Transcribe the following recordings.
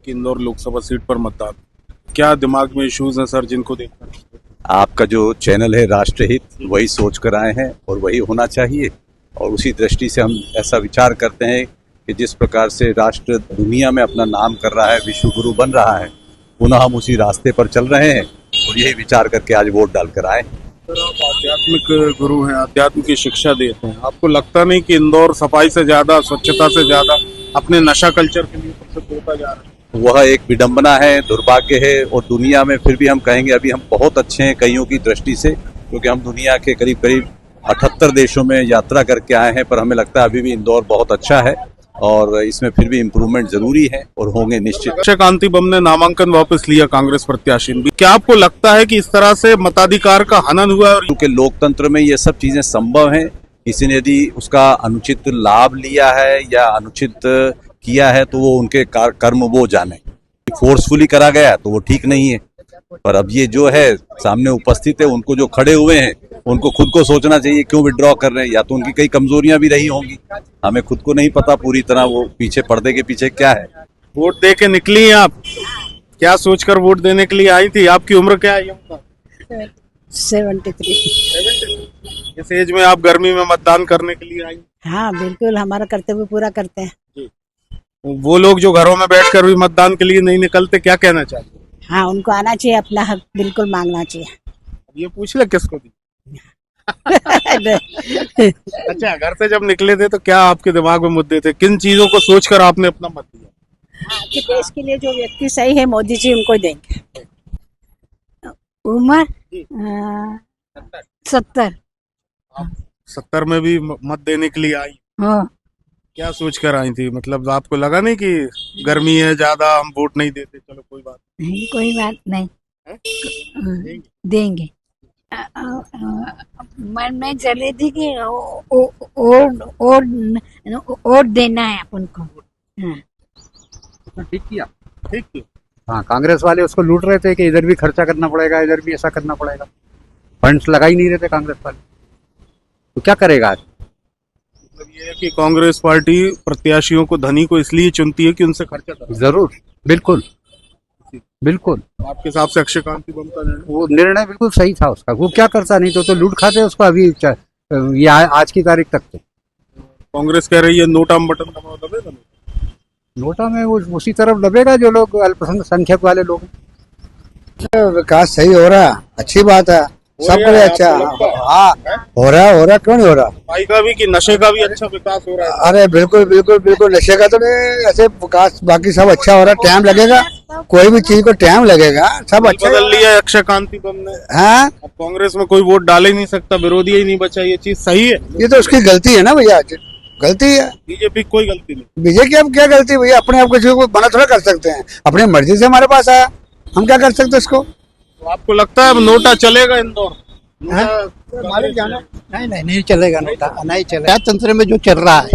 कि इंदौर लोकसभा सीट पर मतदान, क्या दिमाग में इश्यूज हैं सर जिनको देखकर? आपका जो चैनल है राष्ट्रहित, वही सोच कर आए हैं और वही होना चाहिए। और उसी दृष्टि से हम ऐसा विचार करते हैं कि जिस प्रकार से राष्ट्र दुनिया में अपना नाम कर रहा है, विश्व गुरु बन रहा है, पुनः हम उसी रास्ते पर चल रहे हैं और यही विचार करके आज वोट डालकर आए। सर आप आध्यात्मिक गुरु हैं, आध्यात्म की शिक्षा देते हैं, आपको लगता नहीं कि इंदौर सफाई से ज्यादा, स्वच्छता से ज्यादा अपने नशा कल्चर के लिए प्रसिद्ध होता जा रहा है? वह एक विडंबना है, दुर्भाग्य है। और दुनिया में फिर भी हम कहेंगे अभी हम बहुत अच्छे हैं कईयों की दृष्टि से, क्योंकि हम दुनिया के करीब करीब 78 देशों में यात्रा करके आए हैं, पर हमें लगता है अभी भी इंदौर बहुत अच्छा है और इसमें फिर भी इम्प्रूवमेंट जरूरी है और होंगे निश्चित। अक्षय कांति बम ने नामांकन वापस लिया कांग्रेस प्रत्याशी ने, क्या आपको लगता है कि इस तरह से मताधिकार का हनन हुआ है? क्योंकि लोकतंत्र में ये सब चीजें संभव हैं। किसी ने यदि उसका अनुचित लाभ लिया है या अनुचित किया है तो वो उनके कर्म वो जाने। फोर्सफुली करा गया तो वो ठीक नहीं है, पर अब ये जो है सामने उपस्थित है, उनको जो खड़े हुए हैं उनको खुद को सोचना चाहिए क्यों विड्रॉ कर रहे हैं। या तो उनकी कई कमजोरियां भी रही होंगी, हमें खुद को नहीं पता पूरी तरह वो पीछे पर्दे के पीछे क्या है। वोट दे के निकली हैं आप, क्या सोचकर वोट देने के लिए आई थी? आपकी उम्र क्या है? 73। इस एज में आप गर्मी में मतदान करने के लिए आई? हाँ बिल्कुल, हमारा कर्तव्य पूरा करते हैं। वो लोग जो घरों में बैठकर भी मतदान के लिए नहीं निकलते, क्या कहना चाहते? हाँ, उनको आना चाहिए, अपना हक बिल्कुल मांगना चाहिए। ये पूछ ले किसको दी? अच्छा, घर से जब निकले थे तो क्या आपके दिमाग में मुद्दे थे, किन चीजों को सोचकर आपने अपना मत दिया? कि देश के लिए जो व्यक्ति सही है मोदी जी उनको देंगे। उम्र 70। 70 में भी मत देने के लिए आई? हाँ। क्या सोच कर आई थी? मतलब आपको लगा नहीं कि गर्मी है ज्यादा, हम वोट नहीं देते, चलो कोई बात नहीं, कोई बात नहीं, देंगे। मन में चली थी कि वोट देना है अपन को। ठीक किया, ठीक है। हाँ, कांग्रेस वाले उसको लूट रहे थे कि इधर भी खर्चा करना पड़ेगा, इधर भी ऐसा करना पड़ेगा। फंड्स लगा ही नहीं रहे थे कांग्रेस वाले, तो क्या करेगा आज? मतलब ये है कि कांग्रेस पार्टी प्रत्याशियों को, धनी को इसलिए चुनती है कि उनसे खर्चा कर। जरूर, बिल्कुल बिल्कुल। आपके हिसाब से अक्षय कांति बम का वो निर्णय बिल्कुल सही था उसका। वो क्या करता, नहीं तो लूट खाते उसको अभी ये आज की तारीख तक। तो कांग्रेस कह रही है नोटा में बटन दबाओ, दबेगा नहीं? नोटा में वो उसी तरफ दबेगा जो लोग अल्पसंख्यक वाले लोग। विकास सही हो रहा, अच्छी बात है, सब कुछ अच्छा। हाँ, हो रहा, क्यों नहीं हो रहा? सफाई का भी कि नशे का भी अच्छा विकास हो रहा है? अरे बिल्कुल बिल्कुल बिल्कुल, नशे का तो नहीं, ऐसे विकास बाकी सब अच्छा हो रहा है। टाइम लगेगा, कोई भी चीज को टाइम लगेगा, सब अच्छा बदल लिया है अक्षय कांति बम ने। हाँ, अब कांग्रेस में कोई वोट डाल ही नहीं सकता, विरोधी ही नहीं बचा, ये चीज सही है? ये तो उसकी गलती है ना भैया, गलती है। बीजेपी की कोई गलती नहीं। बीजेपी अब क्या गलती भैया, अपने आप को बना थोड़ा कर सकते हैं, अपनी मर्जी से हमारे पास आया, हम क्या कर सकते इसको? तो आपको लगता है अब नोटा चलेगा इंदौर? नहीं चलेगा नोटा, नहीं चलेगा। तंत्र में जो चल रहा है,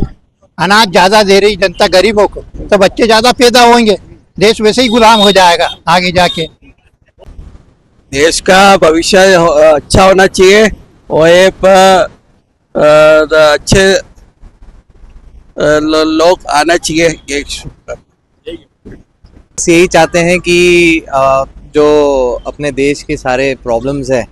अनाज ज्यादा दे रही जनता गरीबों को, तो बच्चे ज्यादा पैदा होंगे, देश वैसे ही गुलाम हो जाएगा आगे जाके। देश का भविष्य अच्छा होना चाहिए और ये अच्छे लोग आना चाहिए। यही चाहते हैं कि जो अपने देश के सारे प्रॉब्लम्स है,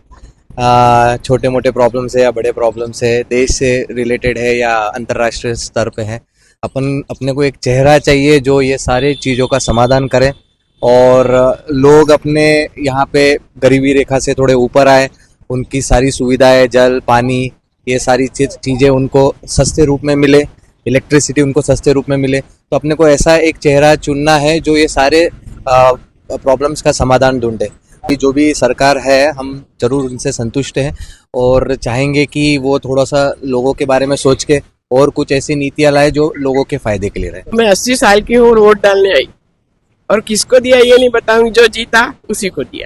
छोटे मोटे प्रॉब्लम्स है या बड़े प्रॉब्लम्स है, देश से रिलेटेड है या अंतर्राष्ट्रीय स्तर पे है, अपने को एक चेहरा चाहिए जो ये सारे चीज़ों का समाधान करे और लोग अपने यहाँ पे गरीबी रेखा से थोड़े ऊपर आए, उनकी सारी सुविधाएं, जल, पानी, ये सारी चीज़ें उनको सस्ते रूप में मिले, इलेक्ट्रिसिटी उनको सस्ते रूप में मिले। तो अपने को ऐसा एक चेहरा चुनना है जो ये सारे प्रॉब्लम्स का समाधान ढूंढे। जो भी सरकार है हम जरूर उनसे संतुष्ट हैं और चाहेंगे कि वो थोड़ा सा लोगों के बारे में सोच के और कुछ ऐसी नीतियां लाए जो लोगों के फायदे के लिए रहे। मैं 80 साल की हूँ और वोट डालने आई, और किसको दिया ये नहीं बताऊंगी, जो जीता उसी को दिया।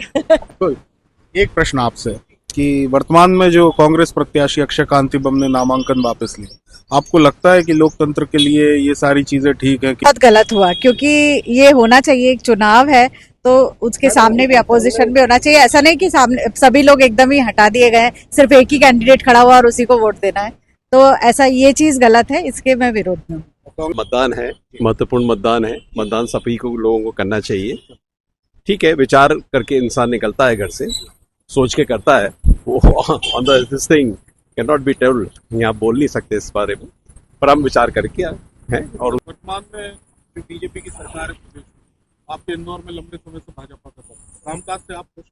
एक प्रश्न आपसे कि वर्तमान में जो कांग्रेस प्रत्याशी अक्षय कांति बम ने नामांकन वापस लिया, आपको लगता है कि लोकतंत्र के लिए ये सारी चीजें ठीक है? बहुत गलत हुआ, क्योंकि ये होना चाहिए, एक चुनाव है तो उसके सामने भी अपोजिशन भी होना चाहिए। ऐसा नहीं कि सामने सभी लोग एकदम ही हटा दिए गए, सिर्फ एक ही कैंडिडेट खड़ा हुआ और उसी को वोट देना है, तो ऐसा ये चीज गलत है, इसके मैं विरोध में हूँ। मतदान है, महत्वपूर्ण मतदान है। मतदान सभी को लोगों को करना चाहिए। ठीक है, विचार करके इंसान निकलता है घर से, सोच के करता है। वो on this thing can not be told, यहाँ बोल नहीं सकते इस बारे में, पर हम विचार करके हैं। और वर्तमान में जो बीजेपी की सरकार है, आपके इंदौर में लंबे समय से भाजपा का कामकाज से आप खुश?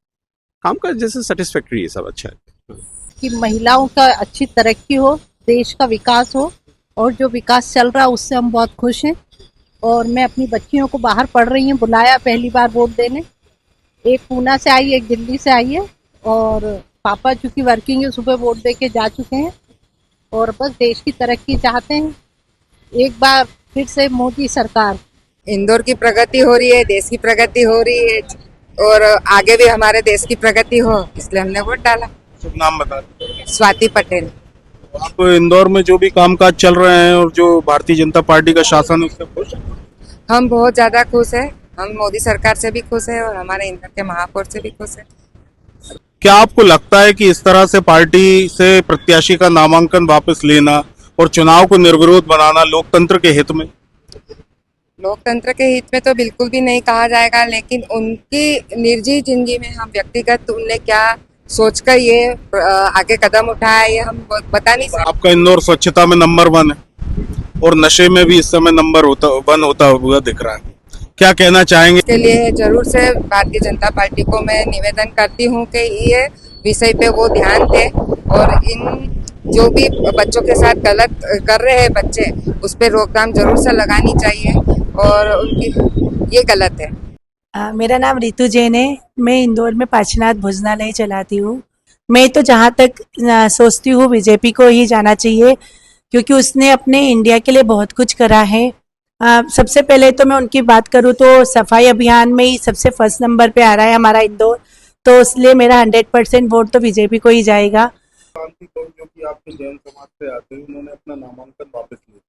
काम का जैसे सेटिस्फैक्ट्री है, सब अच्छा है। कि महिलाओं का अच्छी तरक्की हो, देश का विकास हो, और जो विकास चल रहा है उससे हम बहुत खुश हैं। और मैं अपनी बच्चियों को बाहर पढ़ रही हूँ, बुलाया पहली बार वोट देने। एक पूना से आई, एक दिल्ली से आई है, और पापा चूंकि वर्किंग है, सुबह वोट दे के जा चुके हैं। और बस देश की तरक्की चाहते हैं, एक बार फिर से मोदी सरकार। इंदौर की प्रगति हो रही है, देश की प्रगति हो रही है, और आगे भी हमारे देश की प्रगति हो, इसलिए हमने वोट डाला। शुभ नाम बता दें। स्वाति पटेल। आप इंदौर में जो भी कामकाज चल रहे हैं और जो भारतीय जनता पार्टी का शासन है उससे खुश हैं? हम बहुत ज्यादा खुश है। हम मोदी सरकार से भी खुश है और हमारे इंदौर के महापौर से भी खुश है। क्या आपको लगता है कि इस तरह से पार्टी से प्रत्याशी का नामांकन वापस लेना और चुनाव को निर्विरोध बनाना लोकतंत्र के हित में? लोकतंत्र के हित में तो बिल्कुल भी नहीं कहा जाएगा, लेकिन उनकी निजी जिंदगी में हम व्यक्तिगत उनने क्या सोचकर ये आगे कदम उठाया, ये हम बता नहीं सकते। आपका इंदौर स्वच्छता में नंबर 1 है और नशे में भी इस समय नंबर 1 होता हुआ दिख रहा है। क्या कहना चाहेंगे? इसके लिए जरूर से भारतीय जनता पार्टी को मैं निवेदन करती हूँ कि ये विषय पे वो ध्यान दे, और इन जो भी बच्चों के साथ गलत कर रहे हैं बच्चे, उस पर रोकथाम जरूर से लगानी चाहिए, और उनकी ये गलत है। मेरा नाम रितु जैन है। मैं इंदौर में पार्श्वनाथ भोजनालय चलाती हूँ। मैं तो जहाँ तक सोचती हूँ बीजेपी को ही जाना चाहिए, क्योंकि उसने अपने इंडिया के लिए बहुत कुछ करा है। सबसे पहले तो मैं उनकी बात करूँ तो सफाई अभियान में ही सबसे फर्स्ट नंबर पे आ रहा है हमारा इंदौर, तो इसलिए मेरा 100% वोट तो बीजेपी को ही जाएगा। जो कि आपके जैन समाज से आते हैं, उन्होंने अपना नामांकन वापस लिया,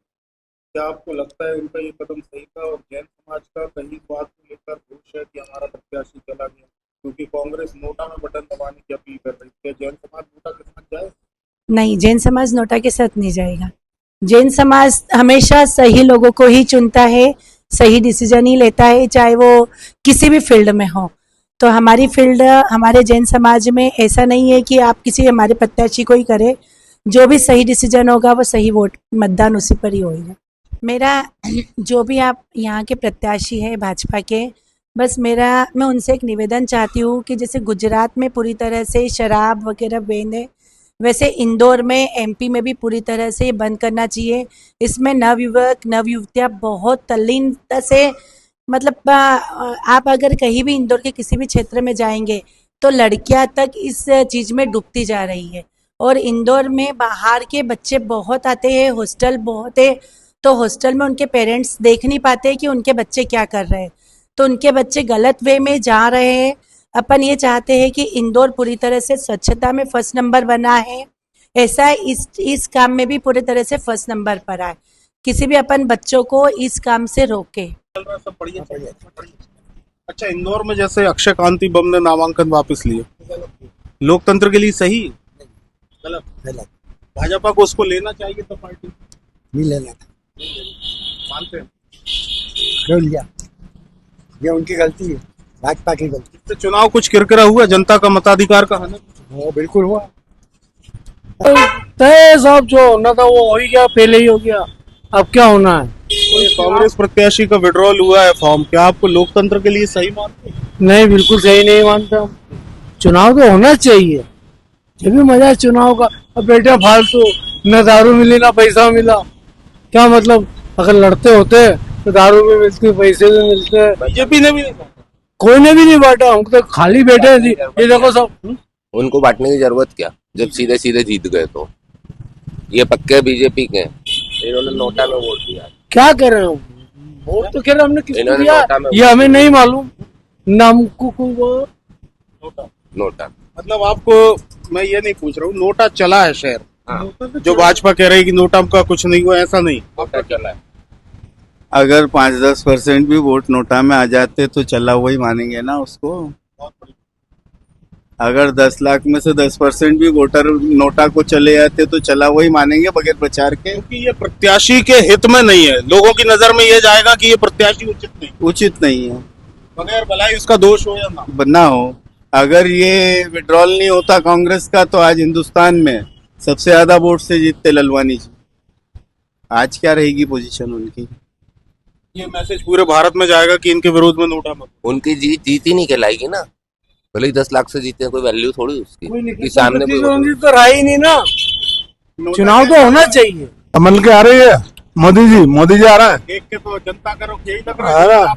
क्या आपको लगता है उनका ये कदम सही था? और जैन समाज का कहीं बात को लेकर रोष है कि हमारा प्रत्याशी चला गया, क्योंकि कांग्रेस नोटा में बटन दबाने की अपील कर रही है। क्या जैन समाज नोटा के साथ जाए? नहीं, जैन समाज नोटा के साथ नहीं जाएगा। जैन समाज हमेशा सही लोगों को ही चुनता है, सही डिसीजन ही लेता है, चाहे वो किसी भी फील्ड में हो। तो हमारी फील्ड, हमारे जैन समाज में ऐसा नहीं है कि आप किसी हमारे प्रत्याशी को ही करें। जो भी सही डिसीजन होगा वो सही वोट मतदान उसी पर ही होगा। मेरा जो भी आप यहाँ के प्रत्याशी है भाजपा के, बस मैं उनसे एक निवेदन चाहती हूँ कि जैसे गुजरात में पूरी तरह से शराब वगैरह बैन है, वैसे इंदौर में एमपी में भी पूरी तरह से बंद करना चाहिए। इसमें नवयुवक नवयुवतियाँ बहुत तल्लीनता से, मतलब आप अगर कहीं भी इंदौर के किसी भी क्षेत्र में जाएंगे तो लड़कियां तक इस चीज़ में डूबती जा रही है। और इंदौर में बाहर के बच्चे बहुत आते हैं, हॉस्टल बहुत है, तो हॉस्टल में उनके पेरेंट्स देख नहीं पाते कि उनके बच्चे क्या कर रहे हैं, तो उनके बच्चे गलत वे में जा रहे हैं। अपन ये चाहते हैं कि इंदौर पूरी तरह से स्वच्छता में फर्स्ट नंबर बना है, ऐसा इस काम में भी पूरी तरह से फर्स्ट नंबर पर आए। किसी भी अपन बच्चों को इस काम से रोके। सब बढ़िया। अच्छा, इंदौर में जैसे अक्षय कांति बम ने नामांकन वापस लिया, लोकतंत्र के लिए सही? गलत। भाजपा को उसको लेना चाहिए तो पार्टी नहीं लेना मानते हैं? क्यों लिया? ये उनकी गलती है, भाजपा की गलती। तो चुनाव कुछ किरकिरा हुआ, जनता का मताधिकार का हनन? वो बिल्कुल हुआ। तय साहब जो होना था वो हो ही गया, पहले ही हो गया, अब क्या होना है? कांग्रेस प्रत्याशी का विड्रॉल हुआ है फॉर्म, क्या आपको लोकतंत्र के लिए सही मानते हैं? नहीं, बिल्कुल सही नहीं मानता हूँ। चुनाव तो होना चाहिए, ये भी मजा है चुनाव का। अब बेटा फालतू न दारू मिली ना पैसा मिला, क्या मतलब? अगर लड़ते होते तो दारू भी मिलती, पैसे भी मिलते। बीजेपी ने भी नहीं, कोई ने भी नहीं बांटा, हम तो खाली बैठे थे। ये देखो सब, उनको बांटने की जरूरत क्या, जब सीधे सीधे जीत गए तो। ये पक्के बीजेपी के, इन्होंने नोटा में वोट दिया। क्या कर रहे हो? वोट तो कह रहे हमने किसको दिया, ये हमें नहीं मालूम। नाम को नोटा मतलब आपको, मैं ये नहीं पूछ रहा हूँ, नोटा चला है शहर। जो भाजपा कह रही है कि नोटा का कुछ नहीं हुआ, ऐसा नहीं। नोटा चला है। अगर 5-10% भी वोट नोटा में आ जाते तो चला हुआ ही मानेंगे ना उसको। अगर 10 लाख में से 10% भी वोटर नोटा को चले जाते तो चला वही मानेंगे बगैर प्रचार के। क्योंकि ये प्रत्याशी के हित में नहीं है, लोगों की नजर में ये जाएगा कि ये प्रत्याशी उचित नहीं है, बगैर भलाई उसका दोष हो या ना हो। अगर ये विड्रॉल नहीं होता कांग्रेस का तो आज हिंदुस्तान में सबसे ज्यादा वोट से जीतते ललवानी जी। आज क्या रहेगी पोजीशन उनकी? ये मैसेज पूरे भारत में जाएगा कि इनके विरोध में नोटा मत। उनकी जीत ही नहीं कहलाएगी ना, भले ही 10 लाख से जीते, कोई वैल्यू थोड़ी उसकी कि सामने तो रहा ही नहीं ना, चुनाव तो होना चाहिए। कमल के आ रही है मोदी जी आ रहा है। देख के तो जनता का रुख यही लग रहा है।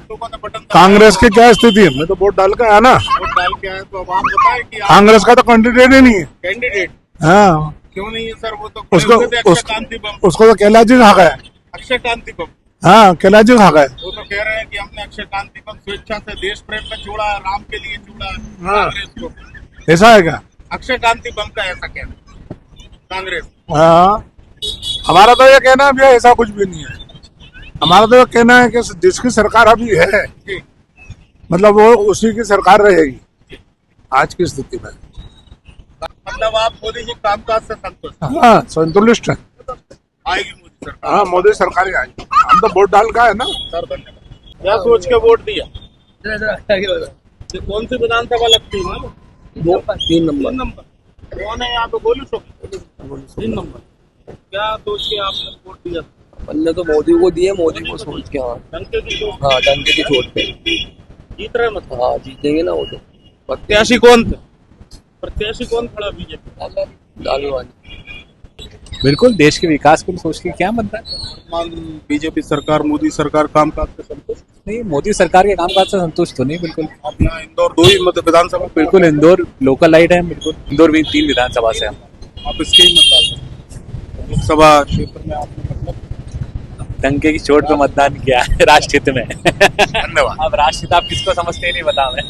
कांग्रेस की क्या स्थिति है? मैं तो वोट डाल के आया ना। वोट डाल के आए तो अब आप बताएं कि कांग्रेस का तो कैंडिडेट ही नहीं है। कैंडिडेट हाँ, क्यों नहीं है सर? वो तो उसको तो कैलाश जी खा गए। अक्षय कांति बम, हाँ, कैलाश जी खा गए। वो तो कह रहे हैं कि हमने अक्षय कांति बम स्वेच्छा से देश प्रेम में जोड़ा, राम के लिए जोड़ा हाँ। कांग्रेस को। ऐसा है क्या? अक्षय कांति बम का ऐसा कहना कांग्रेस। हाँ, हमारा तो ये कहना है ऐसा कुछ भी नहीं है। हमारा तो ये कहना है कि जिसकी सरकार अभी है मतलब वो उसी की सरकार रहेगी आज की स्थिति में। मतलब आप मोदी जी कामकाज से संतुष्ट? हाँ, संतुष्ट है। आएगी मोदी सरकार? हाँ, मोदी सरकार ही आएगी। हम तो वोट डाल का है ना। सर धन्यवाद। क्या सोच के वोट दिया? कौन सी विधानसभा लगती है? 3 नंबर। कौन है यहाँ पे? Golu show 3 number. क्या सोच के आपने वोट दिया? हमने तो मोदी को दिए, मोदी को सोच के। हाँ, डंके की चोट? हाँ, डंके की चोट पे जीत रहे मतलब? हाँ, जीतेंगे ना वो तो। प्रत्याशी कौन थे? प्रत्याशी कौन खड़ा बीजेपी? लालवानी। बिल्कुल, देश के विकास को सोच के क्या बनता है? बीजेपी सरकार, मोदी सरकार कामकाज से संतुष्ट नहीं, मोदी सरकार के कामकाज से संतुष्ट तो नहीं। बिल्कुल आप यहाँ इंदौर 2 ही मतलब विधानसभा? बिल्कुल, इंदौर लोकल लाइट है। बिल्कुल, इंदौर भी 3 विधानसभा से हम। आप इसके ही मतदाता लोकसभा क्षेत्र में आपने मतलब डंके की चोट पे मतदान किया है राष्ट्रहित में। धन्यवाद। अब राष्ट्रहित आप किसको समझते ही नहीं, बता मैं।